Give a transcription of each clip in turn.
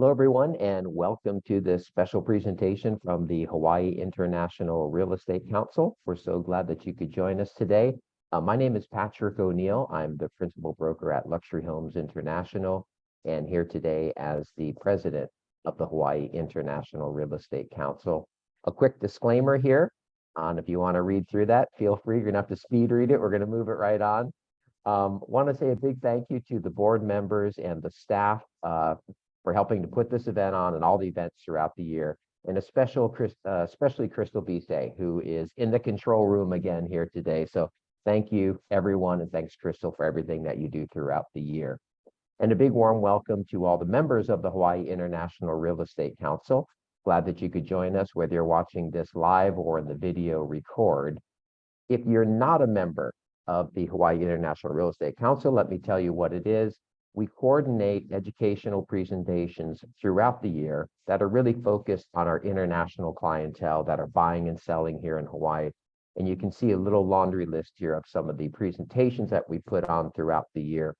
Hello, everyone, and welcome to this special presentation from the Hawaii International Real Estate Council. We're so glad that you could join us today. My name is Patrick O'Neill. I'm the principal broker at Luxury Homes International, and here today as the president of the Hawaii International Real Estate Council. A quick disclaimer here, and if you want to read through that, feel free. You're going to have to speed read it. We're going to move it right on. Want to say a big thank you to the board members and the staff for helping to put this event on and all the events throughout the year, and especially Crystal Bise, who is in the control room again here today. So thank you, everyone, and thanks, Crystal, for everything that you do throughout the year. And a big warm welcome to all the members of the Hawaii International Real Estate Council. Glad that you could join us, whether you're watching this live or in the video record. If you're not a member of the Hawaii International Real Estate Council, let me tell you what it is. We coordinate educational presentations throughout the year that are really focused on our international clientele that are buying and selling here in Hawaii. And you can see a little laundry list here of some of the presentations that we put on throughout the year.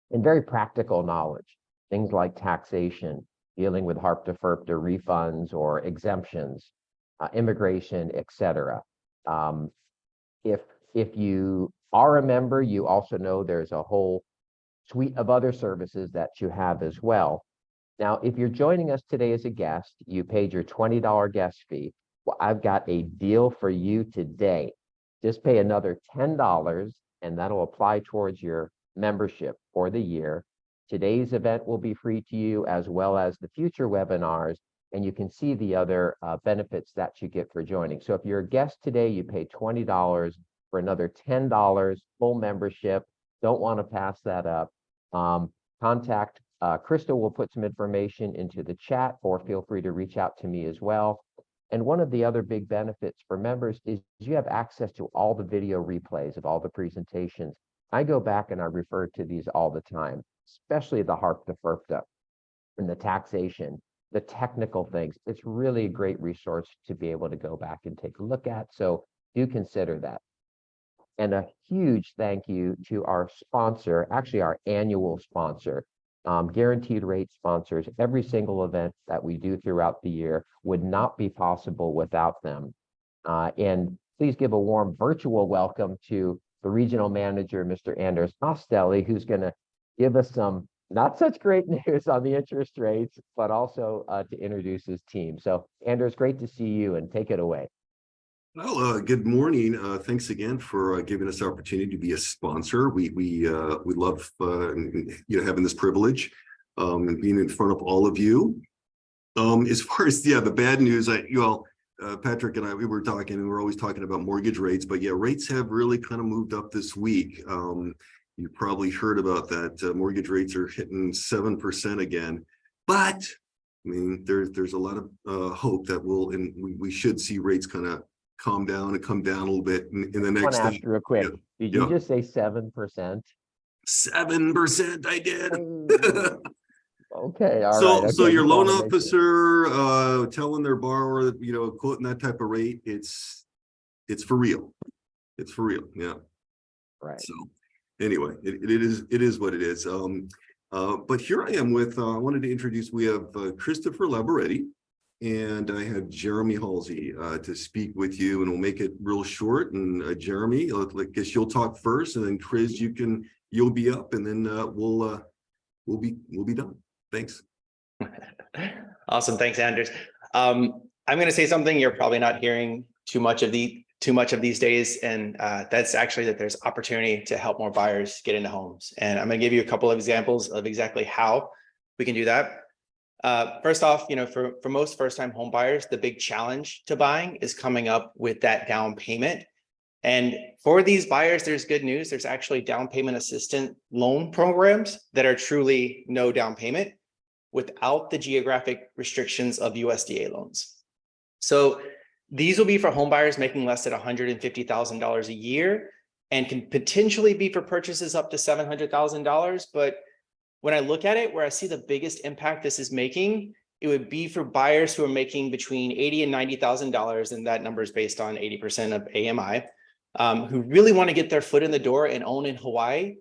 And very practical knowledge, things like taxation, dealing with HARPTA, FERPTA refunds or exemptions, immigration, etc. If you are a member, you also know there's a whole suite of other services that you have as well. Now, if you're joining us today as a guest, you paid your $20 guest fee. Well, I've got a deal for you today. Just pay another $10 and that'll apply towards your membership for the year. Today's event will be free to you as well as the future webinars, and you can see the other benefits that you get for joining. So if you're a guest today, you pay $20 for another $10 full membership. Don't want to pass that up. Contact Crystal will put some information into the chat, or feel free to reach out to me as well. And one of the other big benefits for members is you have access to all the video replays of all the presentations. I go back and I refer to these all the time, especially the HARPTA, FERPTA, and the taxation, the technical things. It's really a great resource to be able to go back and take a look at. So do consider that. And a huge thank you to our sponsor, actually our annual sponsor, guaranteed rate sponsors. Every single event that we do throughout the year would not be possible without them. And please give a warm virtual welcome to the regional manager, Mr. Anders Hostelley, who's going to give us some not such great news on the interest rates, but also to introduce his team. So Anders, great to see you, and take it away. Well, good morning. Thanks again for giving us the opportunity to be a sponsor. We love having this privilege and being in front of all of you. As far as the bad news, Patrick and I, we were talking, and we're always talking about mortgage rates, but yeah, rates have really kind of moved up this week. You probably heard about that. Mortgage rates are hitting 7% again, but I mean, there's a lot of hope that we should see rates kind of calm down and come down a little bit in the next. I want to ask real quick. Did you just say 7%? 7%, I did. Okay, all right. So your loan officer telling their borrower, quoting that type of rate, it's for real. It's for real. Yeah. Right. So anyway, it is what it is. But here I am with I wanted to introduce. We have Christopher Laboretti. And I have Jeremy Halsey to speak with you, and we'll make it real short. And Jeremy, I guess you'll talk first, and then Chris, you'll be up, and then we'll be done. Thanks. Awesome, thanks, Anders. I'm going to say something you're probably not hearing too much of these days, and that's actually that there's opportunity to help more buyers get into homes. And I'm going to give you a couple of examples of exactly how we can do that. First off, for most first-time home buyers, the big challenge to buying is coming up with that down payment. And for these buyers, there's good news. There's actually down payment assistant loan programs that are truly no down payment without the geographic restrictions of USDA loans. So these will be for home buyers making less than $150,000 a year, and can potentially be for purchases up to $700,000. But when I look at it, where I see the biggest impact this is making, it would be for buyers who are making between $80,000 and $90,000, and that number is based on 80% of AMI, who really want to get their foot in the door and own in Hawaii.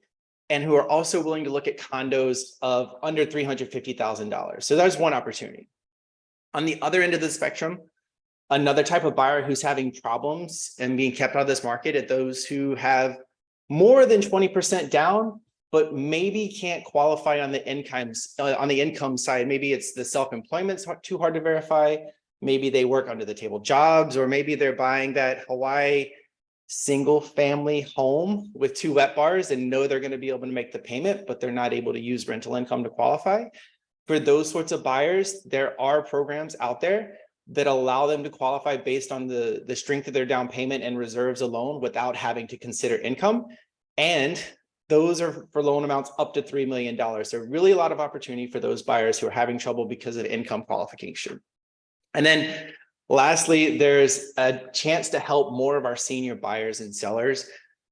and who are also willing to look at condos of under $350,000. So that's one opportunity. On the other end of the spectrum, another type of buyer who's having problems and being kept out of this market are those who have more than 20% down, but maybe can't qualify on the income side. Maybe it's the self-employment's too hard to verify. Maybe they work under the table jobs, or maybe they're buying that Hawaii single family home with 2 wet bars and know they're going to be able to make the payment, but they're not able to use rental income to qualify. For those sorts of buyers, there are programs out there that allow them to qualify based on the strength of their down payment and reserves alone without having to consider income. And those are for loan amounts up to $3 million. So really a lot of opportunity for those buyers who are having trouble because of income qualification. And then lastly, there's a chance to help more of our senior buyers and sellers.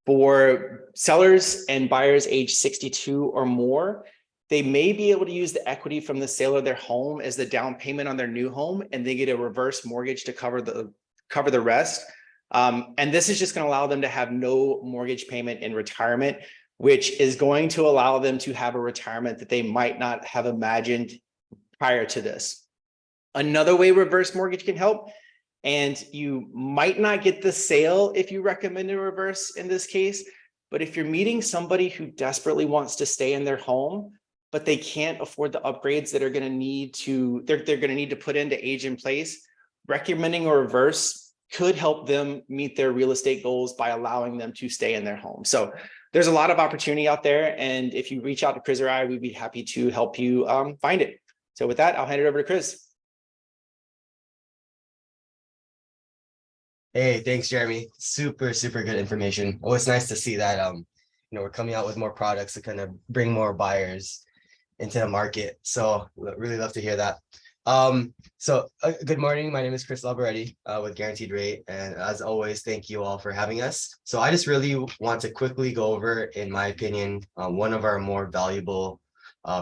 For sellers and buyers age 62 or more, they may be able to use the equity from the sale of their home as the down payment on their new home, and they get a reverse mortgage to cover the rest. And this is just going to allow them to have no mortgage payment in retirement, which is going to allow them to have a retirement that they might not have imagined prior to this. Another way reverse mortgage can help, and you might not get the sale if you recommend a reverse in this case, but if you're meeting somebody who desperately wants to stay in their home, but they can't afford the upgrades that are going to need to, they're going to need to put in to age in place, recommending a reverse could help them meet their real estate goals by allowing them to stay in their home. So there's a lot of opportunity out there. And if you reach out to Chris or I, we'd be happy to help you find it. So with that, I'll hand it over to Chris. Hey, thanks, Jeremy. Super good information. Always nice to see that we're coming out with more products to kind of bring more buyers into the market. So really love to hear that. Good morning. My name is Chris Alberetti with Guaranteed Rate. And as always, thank you all for having us. So I just really want to quickly go over, in my opinion, one of our more valuable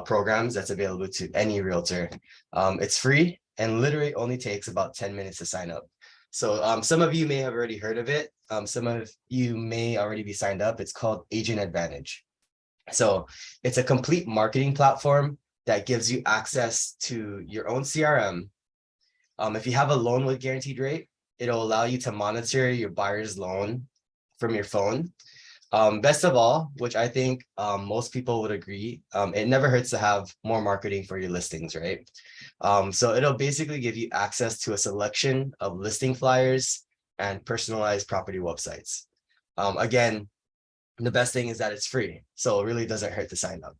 programs that's available to any realtor. It's free and literally only takes about 10 minutes to sign up. So some of you may have already heard of it. Some of you may already be signed up. It's called Agent Advantage. So it's a complete marketing platform that gives you access to your own CRM. If you have a loan with Guaranteed Rate, it'll allow you to monitor your buyer's loan from your phone. Best of all, which I think most people would agree, it never hurts to have more marketing for your listings, right? So it'll basically give you access to a selection of listing flyers and personalized property websites. Again, the best thing is that it's free, so it really doesn't hurt to sign up.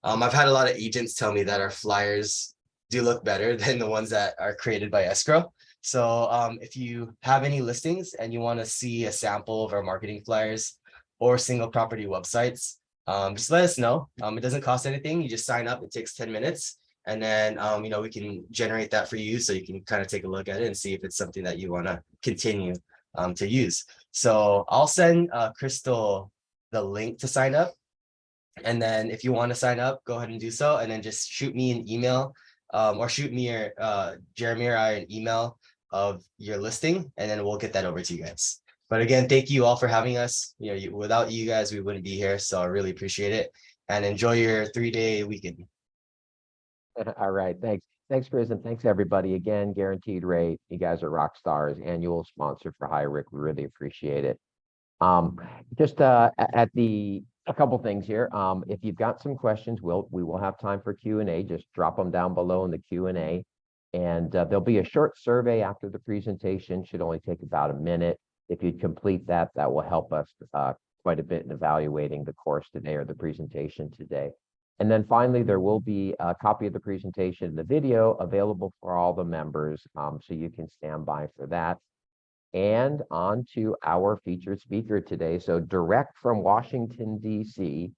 I've had a lot of agents tell me that our flyers do look better than the ones that are created by Escrow. So if you have any listings and you want to see a sample of our marketing flyers or single property websites, just let us know. It doesn't cost anything. You just sign up. It takes 10 minutes. And then, we can generate that for you so you can kind of take a look at it and see if it's something that you want to continue to use. So I'll send Crystal the link to sign up. And then if you want to sign up, go ahead and do so. And then just shoot me an email or shoot me or Jeremy or I an email of your listing, and then we'll get that over to you guys. But again, thank you all for having us. Without you guys, we wouldn't be here. So I really appreciate it, and enjoy your 3-day weekend. All right. Thanks, Chris. And thanks, everybody. Again, Guaranteed Rate. You guys are rock stars. Annual sponsor for High Rick. We really appreciate it. A couple things here. If you've got some questions, we will have time for Q&A. Just drop them down below in the Q&A. And there'll be a short survey after the presentation. Should only take about a minute. If you complete that, that will help us quite a bit in evaluating the course today or the presentation today. And then finally, there will be a copy of the presentation and the video available for all the members, so you can stand by for that. And on to our featured speaker today. So direct from Washington, D.C.,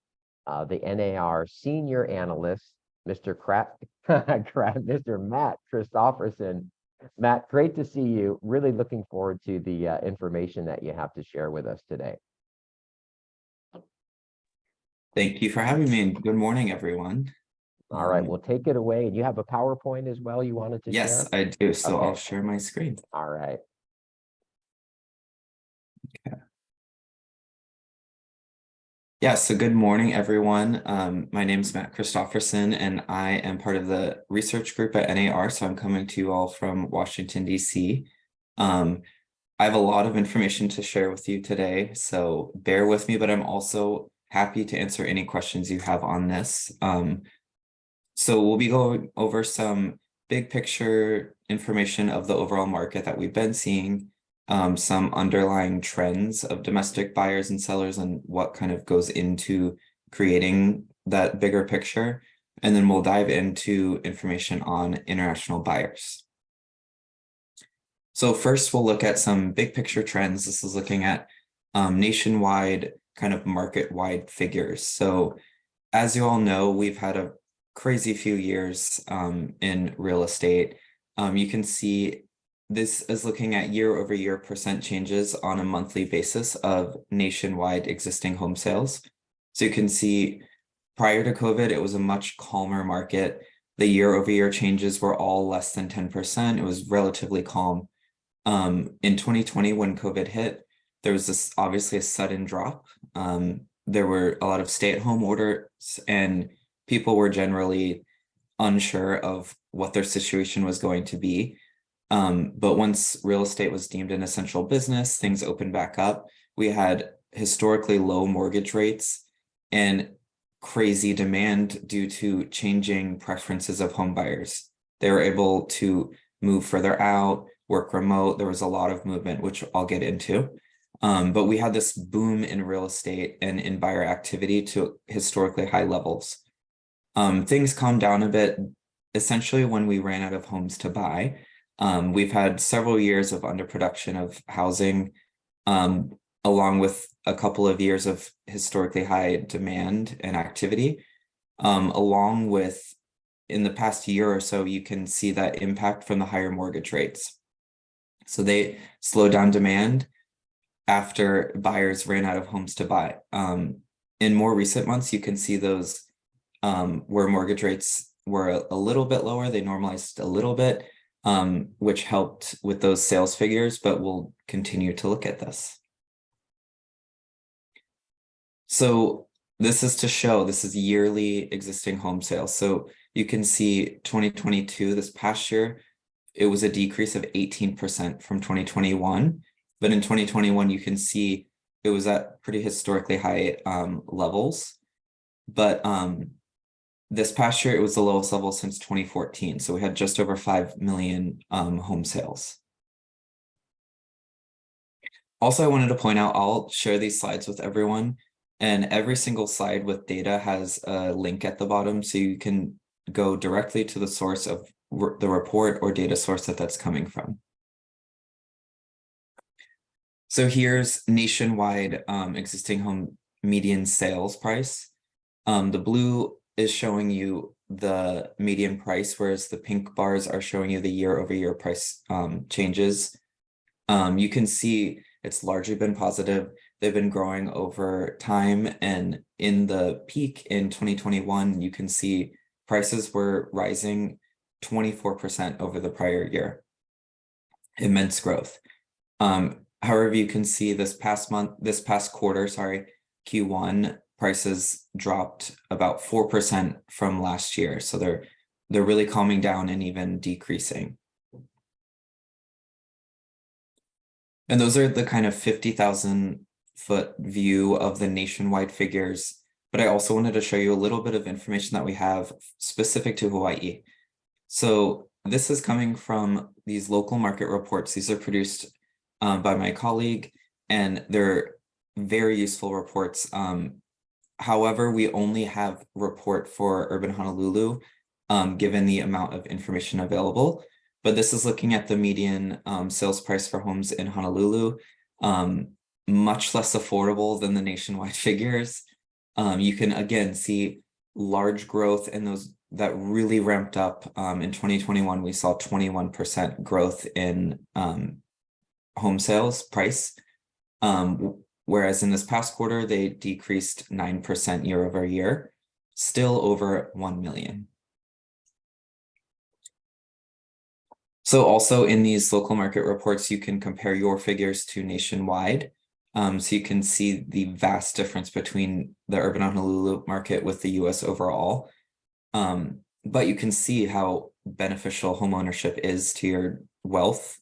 the NAR Senior Analyst, Mr. Matt Christopherson. Matt, great to see you. Really looking forward to the information that you have to share with us today. Thank you for having me. Good morning, everyone. All right, well, take it away. And you have a PowerPoint as well you wanted to share? Yes, I do. So Okay. I'll share my screen. All right. Okay. Yeah, so good morning, everyone. My name is Matt Christopherson, and I am part of the research group at NAR, so I'm coming to you all from Washington, D.C. I have a lot of information to share with you today, so bear with me, but I'm also happy to answer any questions you have on this. So we'll be going over some big picture information of the overall market that we've been seeing, some underlying trends of domestic buyers and sellers and what kind of goes into creating that bigger picture. And then we'll dive into information on international buyers. So first, we'll look at some big picture trends. This is looking at nationwide kind of market-wide figures. So as you all know, we've had a crazy few years in real estate. You can see this is looking at year-over-year percent changes on a monthly basis of nationwide existing home sales. So you can see prior to COVID, it was a much calmer market. The year-over-year changes were all less than 10%. It was relatively calm. In 2020, when COVID hit, there was this obviously a sudden drop. There were a lot of stay-at-home orders and people were generally unsure of what their situation was going to be. But once real estate was deemed an essential business, things opened back up. We had historically low mortgage rates and crazy demand due to changing preferences of home buyers. They were able to move further out, work remote. There was a lot of movement, which I'll get into. But we had this boom in real estate and in buyer activity to historically high levels. Things calmed down a bit, essentially when we ran out of homes to buy. We've had several years of underproduction of housing, along with a couple of years of historically high demand and activity. Along with, in the past year or so, you can see that impact from the higher mortgage rates. So they slowed down demand after buyers ran out of homes to buy. In more recent months, you can see those where mortgage rates were a little bit lower, they normalized a little bit, which helped with those sales figures, but we'll continue to look at this. So this is to show, this is yearly existing home sales. So you can see 2022, this past year, it was a decrease of 18% from 2021. But in 2021, you can see it was at pretty historically high levels. But this past year, it was the lowest level since 2014. So we had just over 5 million home sales. Also, I wanted to point out, I'll share these slides with everyone. And every single slide with data has a link at the bottom. So you can go directly to the source of the report or data source that's coming from. So here's nationwide existing home median sales price. The blue is showing you the median price, whereas the pink bars are showing you the year-over-year price changes. You can see it's largely been positive. They've been growing over time, and in the peak in 2021, you can see prices were rising 24% over the prior year. Immense growth. However, you can see this past quarter, Q1, prices dropped about 4% from last year. So they're really calming down and even decreasing. And those are the kind of 50,000 foot view of the nationwide figures. But I also wanted to show you a little bit of information that we have specific to Hawaii. So this is coming from these local market reports. These are produced by my colleague, and they're very useful reports. However, we only have report for urban Honolulu, given the amount of information available. But this is looking at the median sales price for homes in Honolulu, much less affordable than the nationwide figures. You can again see large growth in those that really ramped up. In 2021, we saw 21% growth in home sales price, whereas in this past quarter, they decreased 9% year over year, still over 1 million. So also in these local market reports, you can compare your figures to nationwide. So you can see the vast difference between the urban Honolulu market with the US overall. But you can see how beneficial homeownership is to your wealth.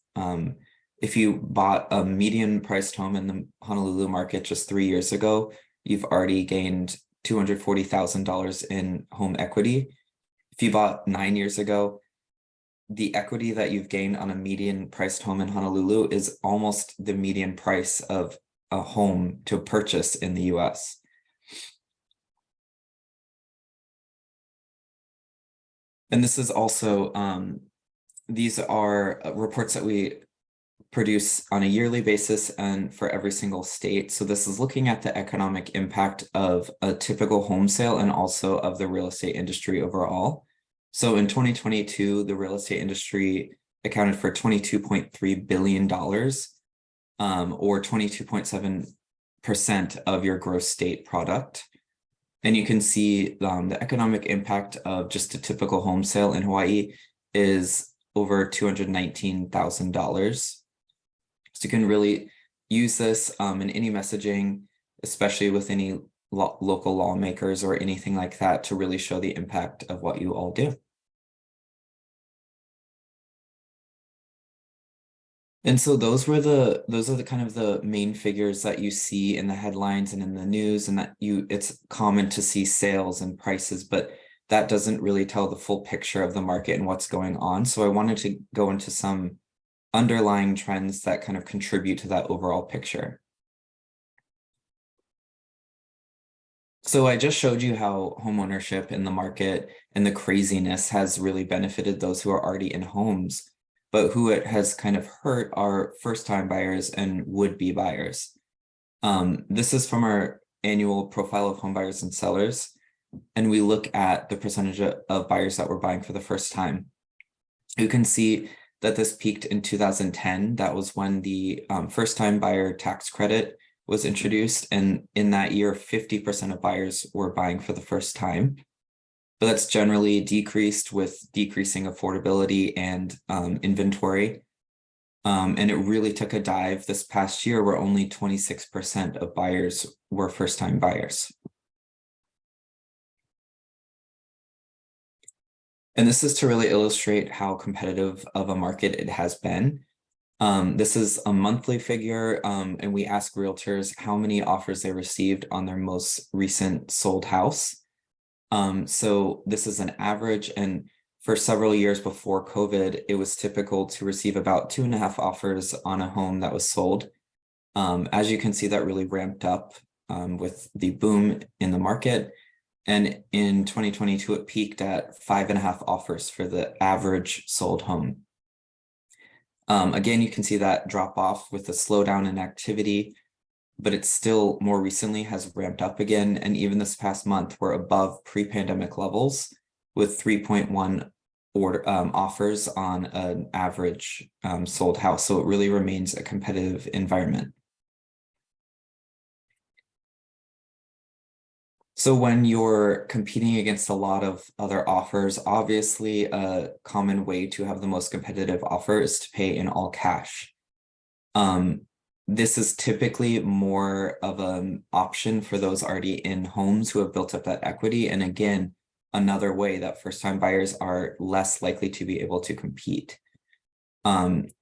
If you bought a median priced home in the Honolulu market just 3 years ago, you've already gained $240,000 in home equity. If you bought 9 years ago, the equity that you've gained on a median priced home in Honolulu is almost the median price of a home to purchase in the US. And this is also, these are reports that we produce on a yearly basis and for every single state. So this is looking at the economic impact of a typical home sale and also of the real estate industry overall. So in 2022, the real estate industry accounted for $22.3 billion, or 22.7% of your gross state product. And you can see the economic impact of just a typical home sale in Hawaii is over $219,000. So you can really use this in any messaging, especially with any local lawmakers or anything like that, to really show the impact of what you all do. And so those are the kind of the main figures that you see in the headlines and in the news, and that it's common to see sales and prices, but that doesn't really tell the full picture of the market and what's going on. So I wanted to go into some underlying trends that kind of contribute to that overall picture. So I just showed you how homeownership in the market and the craziness has really benefited those who are already in homes, but who it has kind of hurt are first-time buyers and would-be buyers. This is from our annual profile of home buyers and sellers, and we look at the percentage of buyers that were buying for the first time. You can see that this peaked in 2010. That was when the first-time buyer tax credit was introduced, and in that year, 50% of buyers were buying for the first time. But that's generally decreased with decreasing affordability and inventory. And it really took a dive this past year where only 26% of buyers were first-time buyers. And this is to really illustrate how competitive of a market it has been. This is a monthly figure, and we ask realtors how many offers they received on their most recent sold house. So this is an average, and for several years before COVID, it was typical to receive about 2.5 offers on a home that was sold. As you can see, that really ramped up with the boom in the market. And in 2022, it peaked at 5.5 offers for the average sold home. Again, you can see that drop off with the slowdown in activity, but it still more recently has ramped up again. And even this past month, we're above pre-pandemic levels with 3.1 offers on an average sold house. So it really remains a competitive environment. So when you're competing against a lot of other offers, obviously a common way to have the most competitive offer is to pay in all cash. This is typically more of an option for those already in homes who have built up that equity. And again, another way that first-time buyers are less likely to be able to compete. But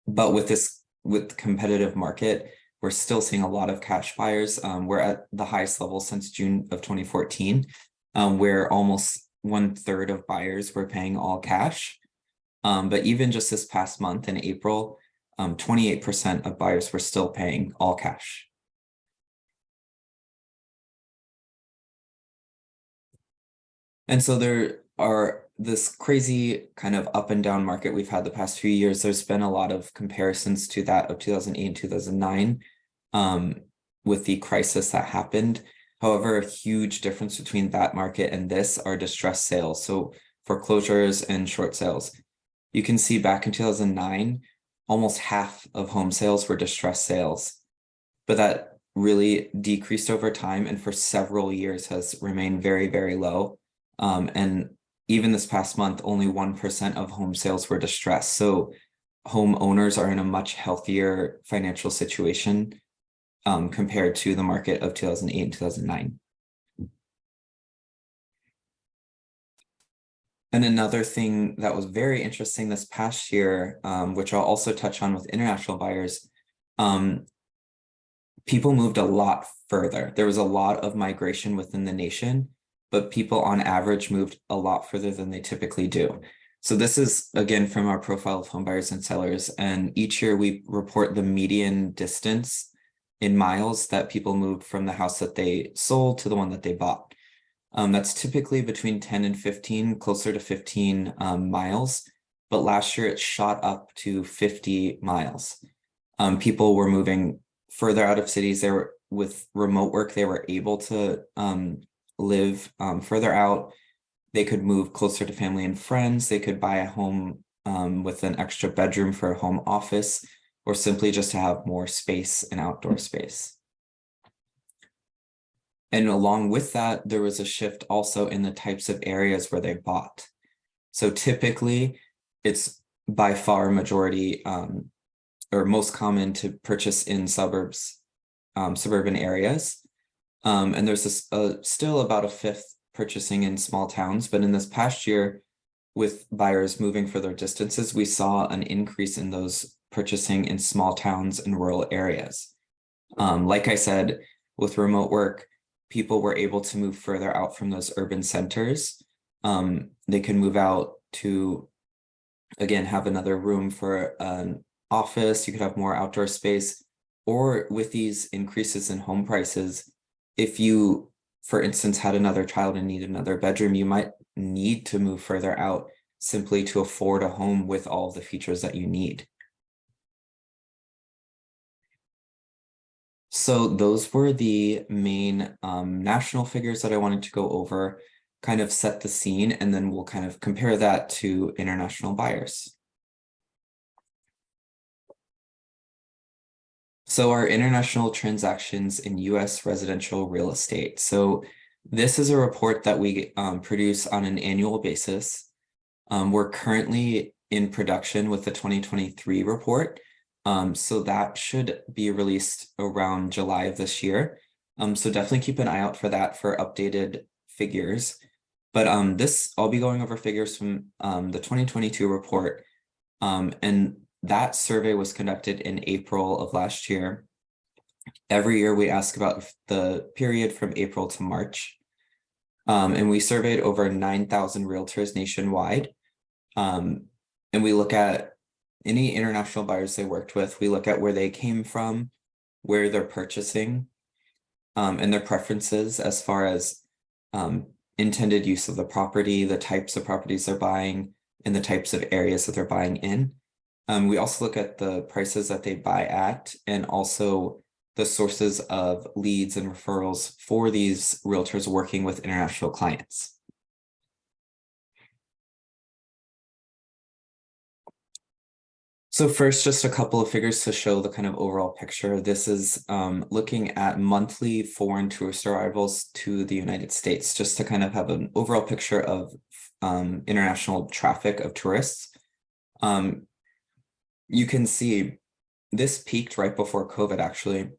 with competitive market, we're still seeing a lot of cash buyers. We're at the highest level since June of 2014, where almost 1/3 of buyers were paying all cash. But even just this past month in April, 28% of buyers were still paying all cash. And so there are this crazy kind of up and down market we've had the past few years. There's been a lot of comparisons to that of 2008 and 2009 with the crisis that happened. However, a huge difference between that market and this are distressed sales. So foreclosures and short sales. You can see back in 2009, almost half of home sales were distressed sales, but that really decreased over time and for several years has remained very, very low. And even this past month, only 1% of home sales were distressed. So homeowners are in a much healthier financial situation compared to the market of 2008 and 2009. And another thing that was very interesting this past year, which I'll also touch on with international buyers, people moved a lot further. There was a lot of migration within the nation, but people on average moved a lot further than they typically do. So this is, again, from our profile of home buyers and sellers. And each year we report the median distance in miles that people moved from the house that they sold to the one that they bought. That's typically between 10 and 15, closer to 15 miles. But last year it shot up to 50 miles. People were moving further out of cities. They were, with remote work, they were able to live further out. They could move closer to family and friends. They could buy a home with an extra bedroom for a home office, or simply just to have more space and outdoor space. And along with that, there was a shift also in the types of areas where they bought. So typically, it's by far majority or most common to purchase in suburbs, suburban areas. And there's still about a fifth purchasing in small towns. But in this past year, with buyers moving further distances, we saw an increase in those purchasing in small towns and rural areas. Like I said, with remote work, people were able to move further out from those urban centers. They can move out to, again, have another room for an office. You could have more outdoor space. Or with these increases in home prices, if you, for instance, had another child and need another bedroom, you might need to move further out simply to afford a home with all of the features that you need. So those were the main national figures that I wanted to go over, kind of set the scene, and then we'll kind of compare that to international buyers. So our international transactions in US residential real estate. So this is a report that we produce on an annual basis. We're currently in production with the 2023 report. So that should be released around July of this year. So definitely keep an eye out for that for updated figures. But I'll be going over figures from the 2022 report. And that survey was conducted in April of last year. Every year we ask about the period from April to March. And we surveyed over 9,000 realtors nationwide. And we look at any international buyers they worked with. We look at where they came from, where they're purchasing, and their preferences as far as intended use of the property, the types of properties they're buying, and the types of areas that they're buying in. We also look at the prices that they buy at, and also the sources of leads and referrals for these realtors working with international clients. So first, just a couple of figures to show the kind of overall picture. This is looking at monthly foreign tourist arrivals to the United States, just to kind of have an overall picture of international traffic of tourists. You can see this peaked right before COVID, actually,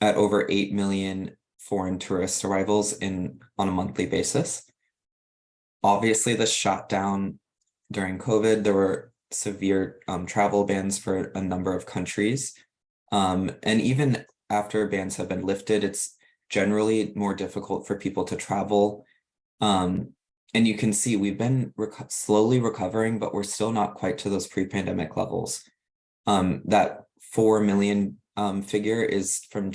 at over 8 million foreign tourist arrivals on a monthly basis. Obviously, this shot down during COVID. There were severe travel bans for a number of countries. And even after bans have been lifted, it's generally more difficult for people to travel. And you can see we've been slowly recovering, but we're still not quite to those pre-pandemic levels. That 4 million figure is from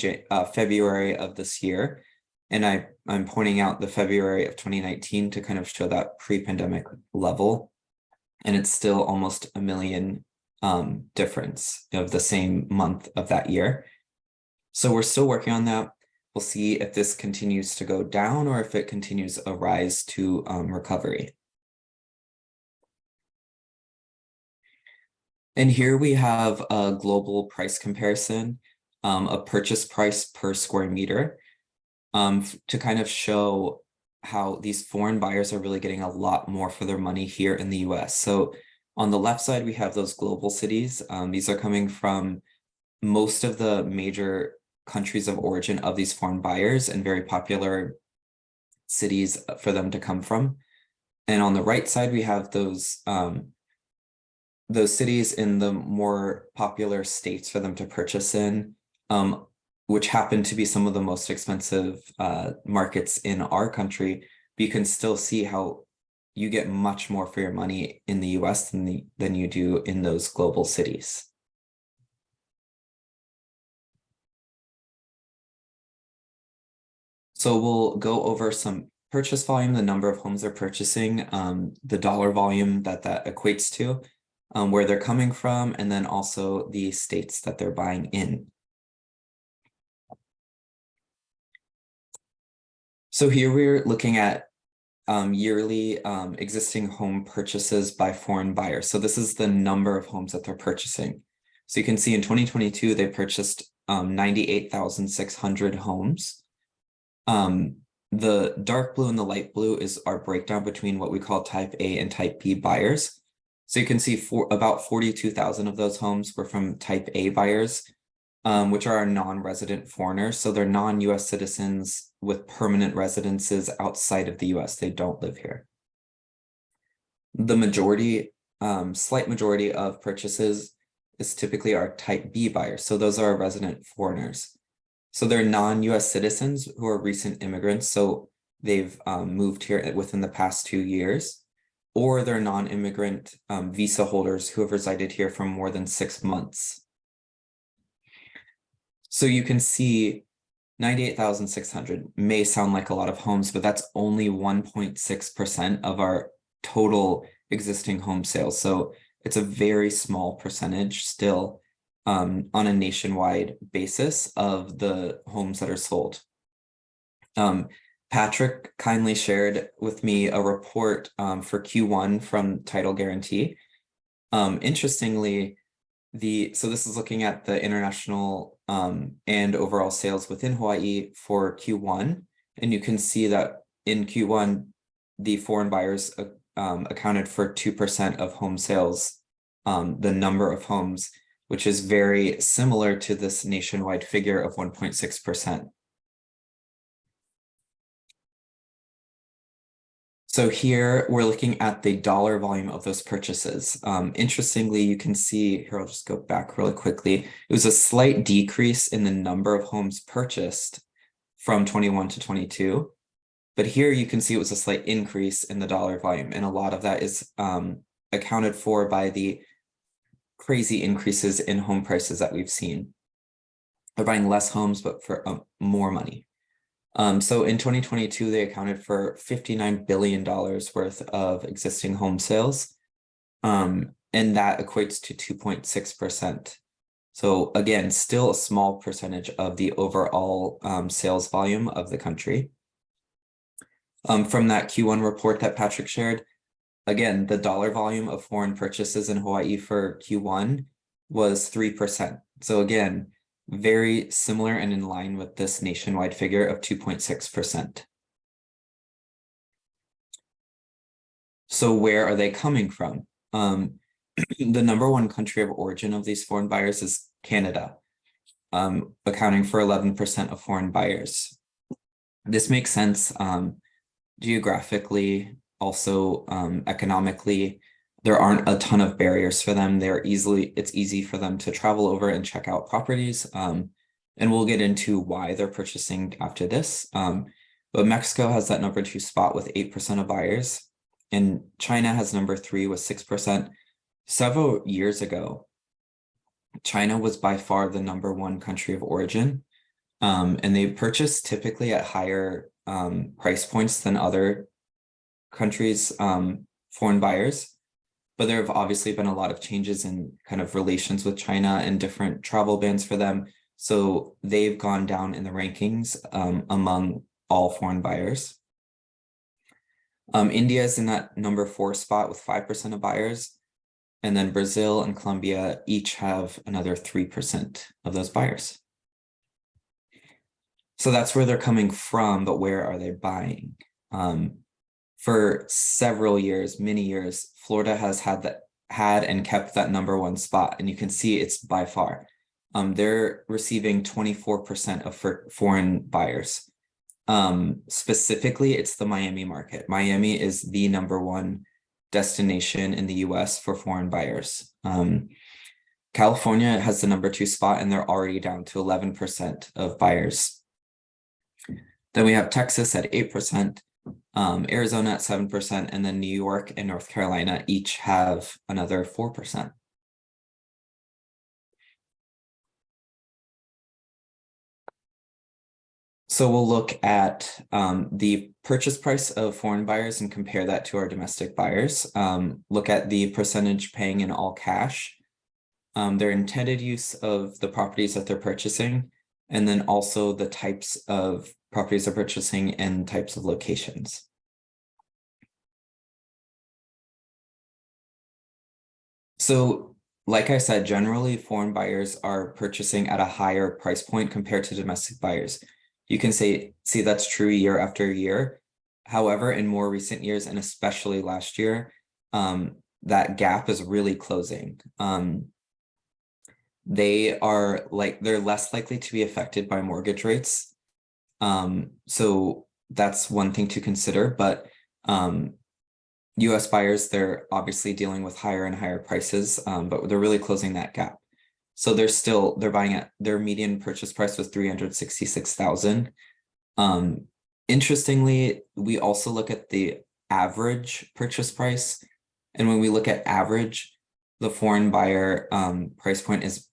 February of this year. And I'm pointing out the February of 2019 to kind of show that pre-pandemic level. And it's still almost 1 million difference of the same month of that year. So we're still working on that. We'll see if this continues to go down or if it continues a rise to recovery. And here we have a global price comparison, a purchase price per square meter, to kind of show how these foreign buyers are really getting a lot more for their money here in the US. So on the left side, we have those global cities. These are coming from most of the major countries of origin of these foreign buyers and very popular cities for them to come from. And on the right side, we have those cities in the more popular states for them to purchase in, which happen to be some of the most expensive markets in our country. But you can still see how you get much more for your money in the US than you do in those global cities. So we'll go over some purchase volume, the number of homes they're purchasing, the dollar volume that equates to, where they're coming from, and then also the states that they're buying in. So here we're looking at yearly existing home purchases by foreign buyers. So this is the number of homes that they're purchasing. So you can see in 2022, they purchased 98,600 homes. The dark blue and the light blue is our breakdown between what we call type A and type B buyers. So you can see about 42,000 of those homes were from type A buyers, which are non-resident foreigners. So they're non-US citizens with permanent residences outside of the US. They don't live here. The majority, slight majority of purchases is typically our type B buyers. So those are resident foreigners. So they're non-US citizens who are recent immigrants. So they've moved here within the past 2 years, or they're non-immigrant visa holders who have resided here for more than 6 months. So you can see 98,600 may sound like a lot of homes, but that's only 1.6% of our total existing home sales. So it's a very small percentage still on a nationwide basis of the homes that are sold. Patrick kindly shared with me a report for Q1 from Title Guarantee. Interestingly, so this is looking at the international and overall sales within Hawaii for Q1. And you can see that in Q1, the foreign buyers accounted for 2% of home sales, the number of homes, which is very similar to this nationwide figure of 1.6%. So here we're looking at the dollar volume of those purchases. Interestingly, you can see here, I'll just go back really quickly. It was a slight decrease in the number of homes purchased from 21 to 22. But here you can see it was a slight increase in the dollar volume. And a lot of that is accounted for by the crazy increases in home prices that we've seen. They're buying less homes, but for more money. So in 2022, they accounted for $59 billion worth of existing home sales. And that equates to 2.6%. So again, still a small percentage of the overall sales volume of the country. From that Q1 report that Patrick shared, again, the dollar volume of foreign purchases in Hawaii for Q1 was 3%. So again, very similar and in line with this nationwide figure of 2.6%. So where are they coming from? The number one country of origin of these foreign buyers is Canada, accounting for 11% of foreign buyers. This makes sense geographically, also economically. There aren't a ton of barriers for them. It's easy for them to travel over and check out properties. And we'll get into why they're purchasing after this. But Mexico has that number 2 spot with 8% of buyers. And China has number 3 with 6%. Several years ago, China was by far the number 1 country of origin. And they purchase typically at higher price points than other countries' foreign buyers. But there have obviously been a lot of changes in kind of relations with China and different travel bans for them. So they've gone down in the rankings among all foreign buyers. India is in that number 4 spot with 5% of buyers. And then Brazil and Colombia each have another 3% of those buyers. So that's where they're coming from, but where are they buying? For several years, many years, Florida has had and kept that number 1 spot. And you can see it's by far they're receiving 24% of foreign buyers. Specifically, it's the Miami market. Miami is the #1 destination in the US for foreign buyers. California has the #2 spot, and they're already down to 11% of buyers. Then we have Texas at 8%, Arizona at 7%, and then New York and North Carolina each have another 4%. So we'll look at the purchase price of foreign buyers and compare that to our domestic buyers. Look at the percentage paying in all cash, their intended use of the properties that they're purchasing, and then also the types of properties they're purchasing and types of locations. So, like I said, generally foreign buyers are purchasing at a higher price point compared to domestic buyers. You can see that's true year after year. However, in more recent years, and especially last year, that gap is really closing. They're less likely to be affected by mortgage rates. So that's one thing to consider, but US buyers, they're obviously dealing with higher and higher prices, but they're really closing that gap. So they're buying at their median purchase price was $366,000. Interestingly, we also look at the average purchase price. And when we look at average, the foreign buyer price point is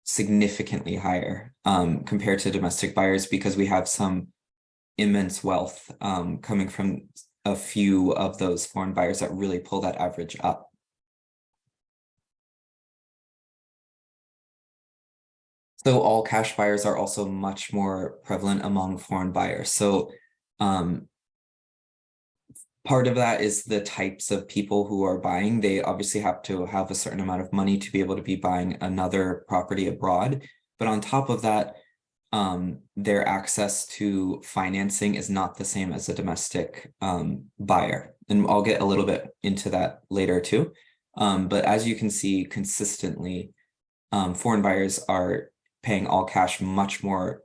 significantly higher compared to domestic buyers, because we have some immense wealth coming from a few of those foreign buyers that really pull that average up. So all cash buyers are also much more prevalent among foreign buyers. So part of that is the types of people who are buying. They obviously have to have a certain amount of money to be able to be buying another property abroad. But on top of that, their access to financing is not the same as a domestic buyer. And I'll get a little bit into that later too. But as you can see consistently, foreign buyers are paying all cash much more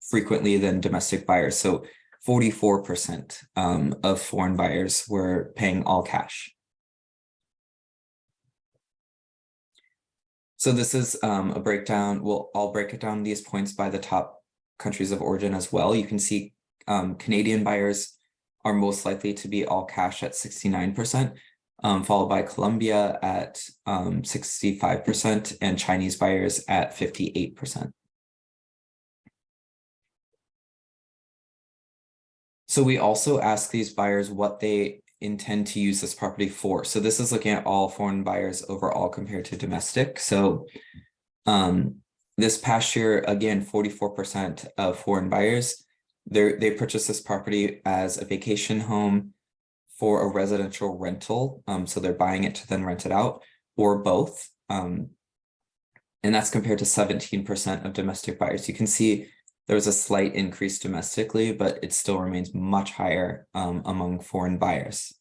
frequently than domestic buyers. So 44% of foreign buyers were paying all cash. So this is a breakdown. I'll break it down these points by the top countries of origin as well. You can see Canadian buyers are most likely to be all cash at 69%. Followed by Colombia at 65% and Chinese buyers at 58%. So we also ask these buyers what they intend to use this property for. So this is looking at all foreign buyers overall compared to domestic. So this past year, again, 44% of foreign buyers, they purchased this property as a vacation home, for a residential rental, so they're buying it to then rent it out, or both. And that's compared to 17% of domestic buyers. You can see there was a slight increase domestically, but it still remains much higher among foreign buyers.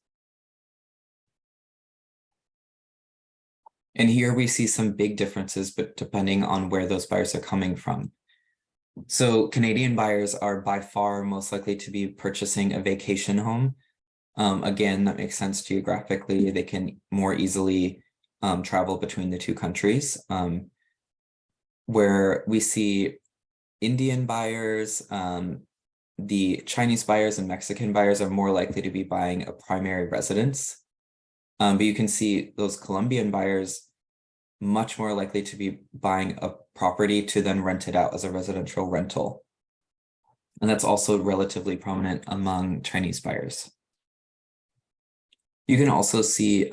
And here we see some big differences, but depending on where those buyers are coming from. So Canadian buyers are by far most likely to be purchasing a vacation home. Again, that makes sense geographically. They can more easily travel between the two countries. Where we see Indian buyers, the Chinese buyers and Mexican buyers are more likely to be buying a primary residence. But you can see those Colombian buyers much more likely to be buying a property to then rent it out as a residential rental. And that's also relatively prominent among Chinese buyers. You can also see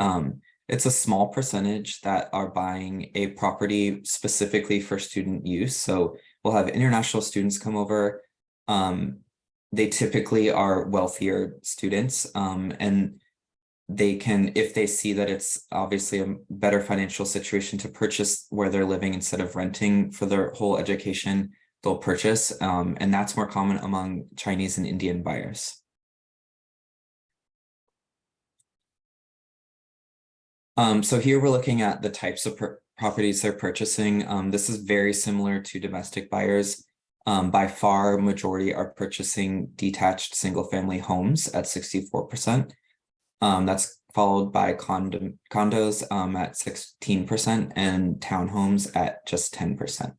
it's a small percentage that are buying a property specifically for student use. So we'll have international students come over. They typically are wealthier students, and they can, if they see that it's obviously a better financial situation to purchase where they're living instead of renting for their whole education, they'll purchase. And that's more common among Chinese and Indian buyers. So here we're looking at the types of properties they're purchasing. This is very similar to domestic buyers. By far, majority are purchasing detached single-family homes at 64%. That's followed by condos at 16% and townhomes at just 10%.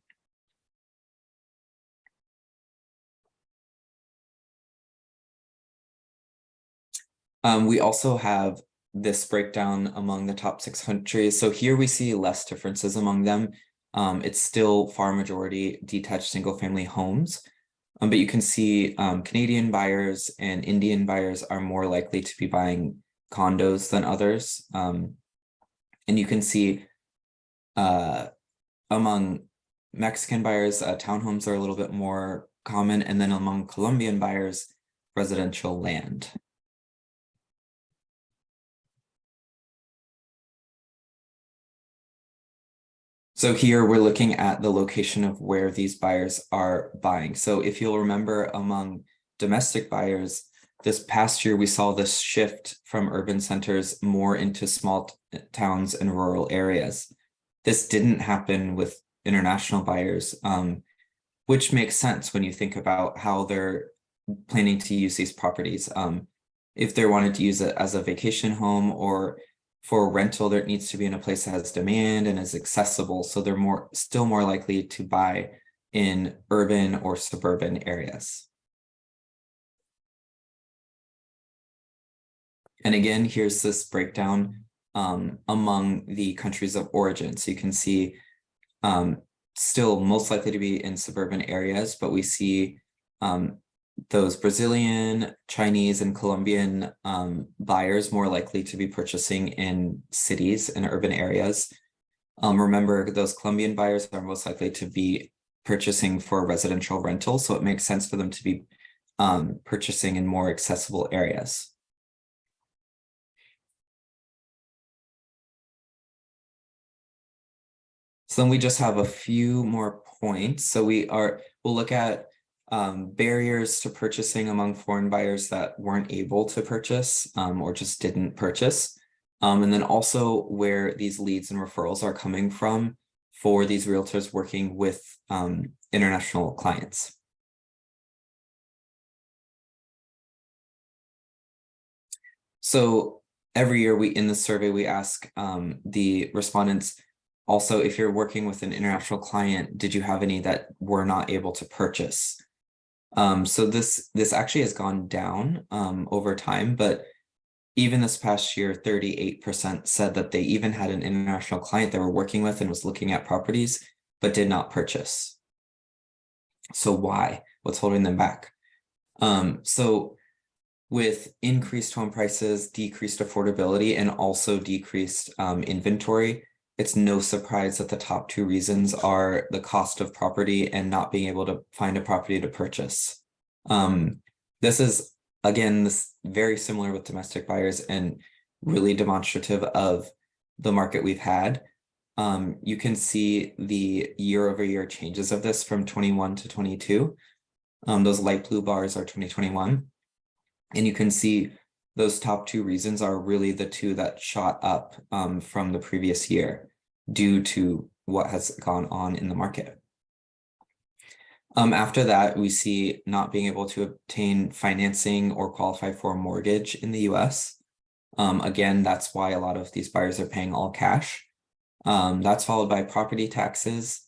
We also have this breakdown among the top 6 countries. So here we see less differences among them. It's still far majority detached single family homes. But you can see Canadian buyers and Indian buyers are more likely to be buying condos than others. And you can see among Mexican buyers, townhomes are a little bit more common. And then among Colombian buyers, residential land. So here we're looking at the location of where these buyers are buying. So if you'll remember, among domestic buyers, this past year we saw this shift from urban centers more into small towns and rural areas. This didn't happen with international buyers, which makes sense when you think about how they're planning to use these properties. If they wanted to use it as a vacation home or for rental, there needs to be in a place that has demand and is accessible. So they're still more likely to buy in urban or suburban areas. And again, here's this breakdown among the countries of origin. So you can see still most likely to be in suburban areas, but we see those Brazilian, Chinese, and Colombian buyers more likely to be purchasing in cities and urban areas. Remember, those Colombian buyers are most likely to be purchasing for residential rental, so it makes sense for them to be purchasing in more accessible areas. So then we just have a few more points. So we'll look at barriers to purchasing among foreign buyers that weren't able to purchase or just didn't purchase. And then also where these leads and referrals are coming from for these realtors working with international clients. So every year in the survey, we ask the respondents, also, if you're working with an international client, did you have any that were not able to purchase? So this actually has gone down over time, but even this past year, 38% said that they even had an international client they were working with and was looking at properties, but did not purchase. So why? What's holding them back? So with increased home prices, decreased affordability, and also decreased inventory, it's no surprise that the top 2 reasons are the cost of property and not being able to find a property to purchase. This is, again, this very similar with domestic buyers and really demonstrative of the market we've had. You can see the year-over-year changes of this from 21 to 22. Those light blue bars are 2021. And you can see those top 2 reasons are really the 2 that shot up from the previous year due to what has gone on in the market. After that, we see not being able to obtain financing or qualify for a mortgage in the US. Again, that's why a lot of these buyers are paying all cash. That's followed by property taxes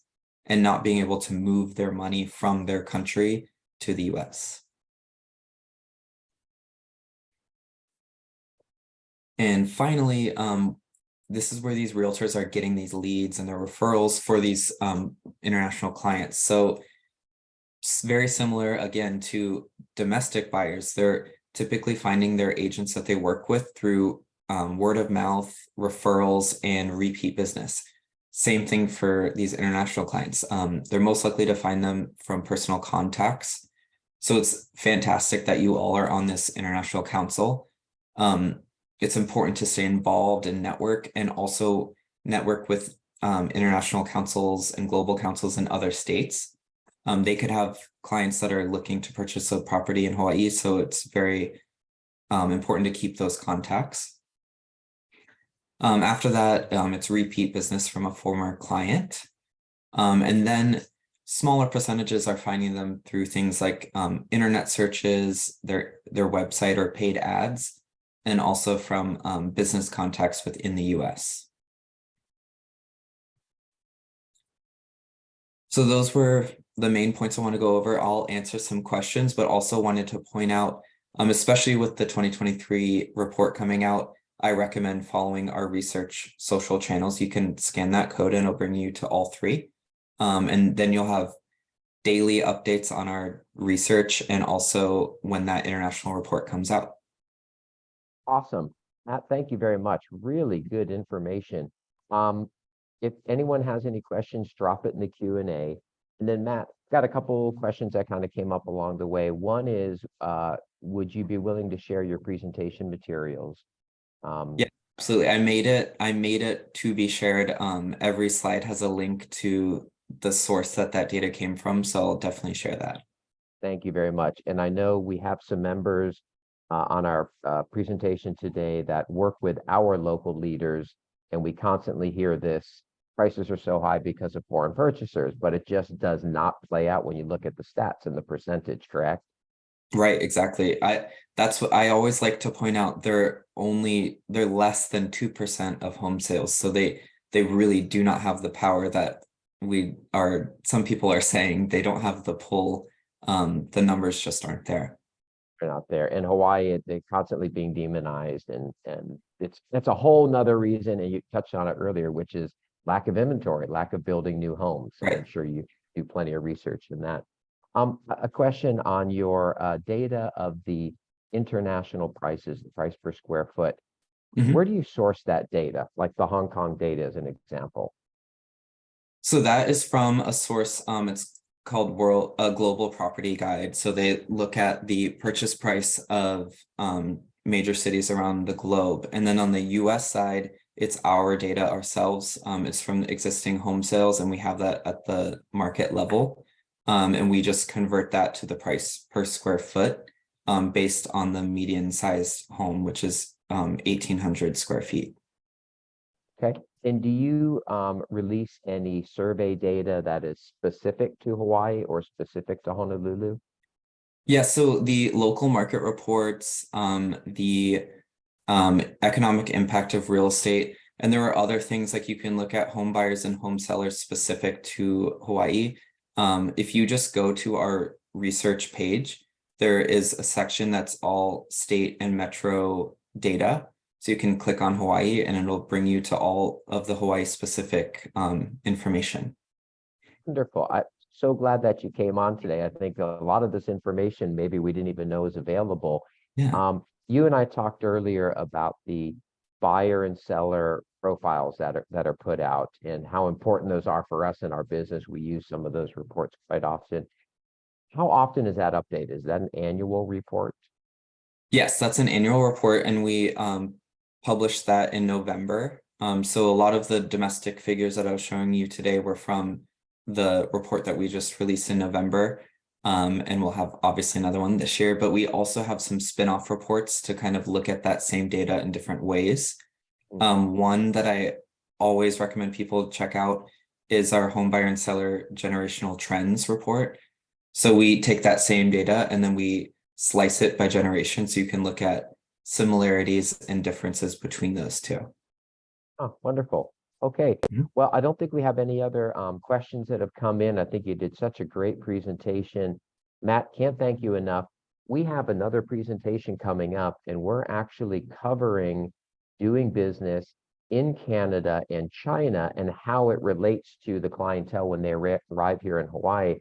and not being able to move their money from their country to the US. And finally, this is where these realtors are getting these leads and their referrals for these international clients. So it's very similar, again, to domestic buyers. They're typically finding their agents that they work with through word of mouth, referrals, and repeat business. Same thing for these international clients. They're most likely to find them from personal contacts. So it's fantastic that you all are on this international council. It's important to stay involved and network, and also network with international councils and global councils in other states. They could have clients that are looking to purchase a property in Hawaii, so it's very important to keep those contacts. After that, it's repeat business from a former client. And then smaller percentages are finding them through things like internet searches, their website or paid ads, and also from business contacts within the US. So those were the main points I want to go over. I'll answer some questions, but also wanted to point out, especially with the 2023 report coming out, I recommend following our research social channels. You can scan that code and it'll bring you to all three. And then you'll have daily updates on our research and also when that international report comes out. Awesome. Matt, thank you very much. Really good information. If anyone has any questions, drop it in the Q&A. And then Matt, got a couple questions that kind of came up along the way. One is, would you be willing to share your presentation materials? Yeah, absolutely. I made it to be shared. Every slide has a link to the source that data came from, so I'll definitely share that. Thank you very much. And I know we have some members on our presentation today that work with our local leaders, and we constantly hear this: prices are so high because of foreign purchasers, but it just does not play out when you look at the stats and the percentage, correct? Right, exactly. That's what I always like to point out. They're less than 2% of home sales. So they really do not have the power that some people are saying. They don't have the pull. The numbers just aren't there. They're not there. In Hawaii, they're constantly being demonized, and that's a whole nother reason, and you touched on it earlier, which is lack of inventory, lack of building new homes. So Right. I'm sure you do plenty of research in that. A question on your data of the international prices, the price per square foot. Mhm. Where do you source that data? Like the Hong Kong data as an example. So that is from a source, it's called Global Property Guide. So they look at the purchase price of major cities around the globe. And then on the US side, it's our data ourselves. It's from existing home sales, and we have that at the market level. And we just convert that to the price per square foot based on the median sized home, which is 1,800 square feet. Okay. And do you release any survey data that is specific to Hawaii or specific to Honolulu? Yeah, so the local market reports, the economic impact of real estate, and there are other things like you can look at home buyers and home sellers specific to Hawaii. If you just go to our research page, there is a section that's all state and metro data. So you can click on Hawaii and it'll bring you to all of the Hawaii specific information. Wonderful. I'm so glad that you came on today. I think a lot of this information maybe we didn't even know is available. Yeah. You and I talked earlier about the buyer and seller profiles that are put out and how important those are for us in our business. We use some of those reports quite often. How often is that updated? Is that an annual report? Yes, that's an annual report, and we published that in November. So a lot of the domestic figures that I was showing you today were from the report that we just released in November. And we'll have obviously another one this year, but we also have some spin-off reports to kind of look at that same data in different ways. One that I always recommend people check out is our home buyer and seller generational trends report. So we take that same data and then we slice it by generation, so you can look at similarities and differences between those two. Oh, wonderful. Okay. Mhm. Well, I don't think we have any other questions that have come in. I think you did such a great presentation. Matt, can't thank you enough. We have another presentation coming up, and we're actually covering doing business in Canada and China and how it relates to the clientele when they arrive here in Hawaii.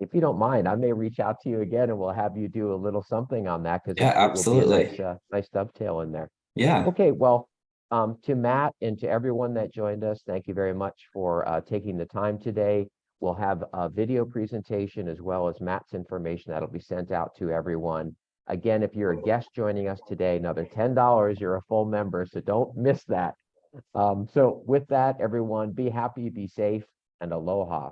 If you don't mind, I may reach out to you again and we'll have you do a little something on that, because Yeah, it will be a absolutely. nice dovetail in there. Yeah. Okay, well, to Matt and to everyone that joined us, thank you very much for taking the time today. We'll have a video presentation as well as Matt's information that'll be sent out to everyone. Again, if you're a guest joining us today, another $10, you're a full member, so don't miss that. So with that, everyone, be happy, be safe, and aloha.